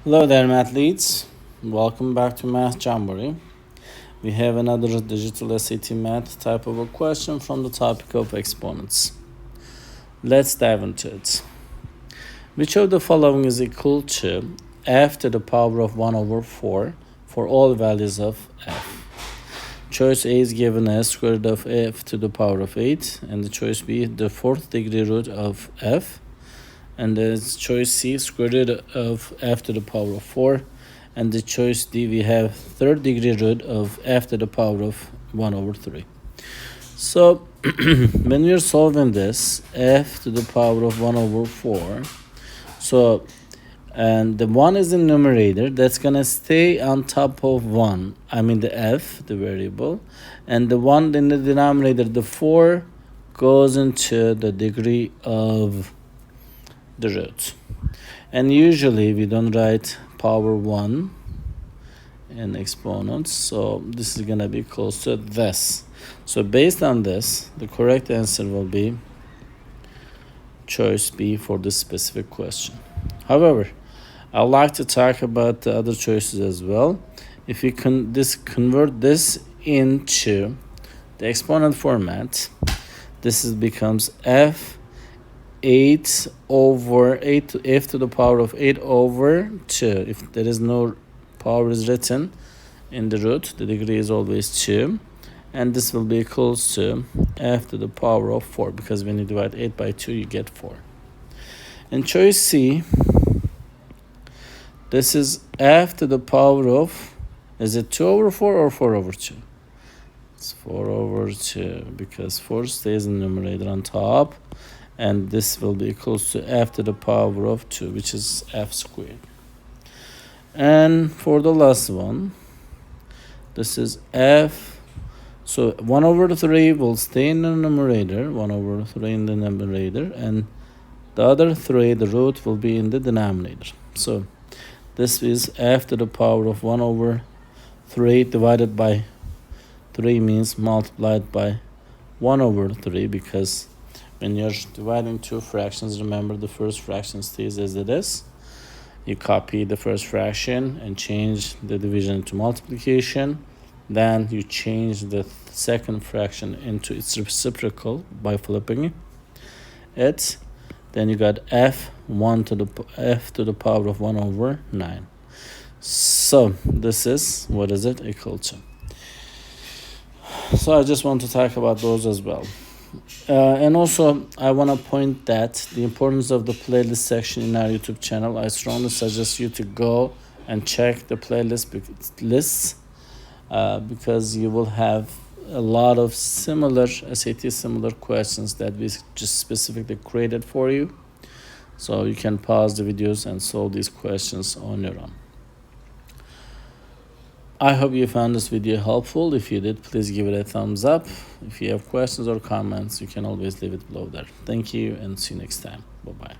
Hello there, mathletes. Welcome back to Math Jamboree. We have another digital SAT math type of a question from the topic of exponents. Let's dive into it. Which of the following is equal to f to the power of 1 over 4 for all values of f? Choice A is given as square root of f to the power of 8, and the choice B, the 4th degree root of f. And the choice C, square root of f to the power of 4. And the choice D, we have 3rd degree root of f to the power of 1 over 3. So when we are solving this, f to the power of 1 over 4, so and the 1 is in numerator, that's going to stay on top of 1, I mean the f, the variable, and the 1 in the denominator, the 4, goes into the degree of the root. And usually we don't write power 1 in exponents, so this is gonna be close to this. So based on this, the correct answer will be choice B for this specific question. However, I'd like to talk about the other choices as well. If you can convert this into the exponent format, this becomes f 8 over 8 to f to the power of 8 over 2. If there is no power is written in the root, the degree is always 2. And this will be equals to f to the power of 4, because when you divide 8 by 2, you get 4. In choice C, this is f to the power of, is it 2 over 4 or 4 over 2? It's 4 over 2, because 4 stays in the numerator on top. And this will be equals to f to the power of 2, which is f squared. And for the last one, this is f. So 1 over 3 will stay in the numerator, 1 over 3 in the numerator, and the other 3, the root, will be in the denominator. So this is f to the power of 1 over 3 divided by 3 means multiplied by 1 over 3, because when you're dividing two fractions, remember the first fraction stays as it is. You copy the first fraction and change the division to multiplication. Then you change the second fraction into its reciprocal by flipping it. Then you got f to the power of 1 over 9. So this is, what is it equal to? So I just want to talk about those as well. And also, I want to point that the importance of the playlist section in our YouTube channel. I strongly suggest you to go and check the playlist lists, because you will have a lot of similar SAT similar questions that we just specifically created for you. So you can pause the videos and solve these questions on your own. I hope you found this video helpful. If you did, please give it a thumbs up. If you have questions or comments, you can always leave it below there. Thank you, and see you next time. Bye-bye.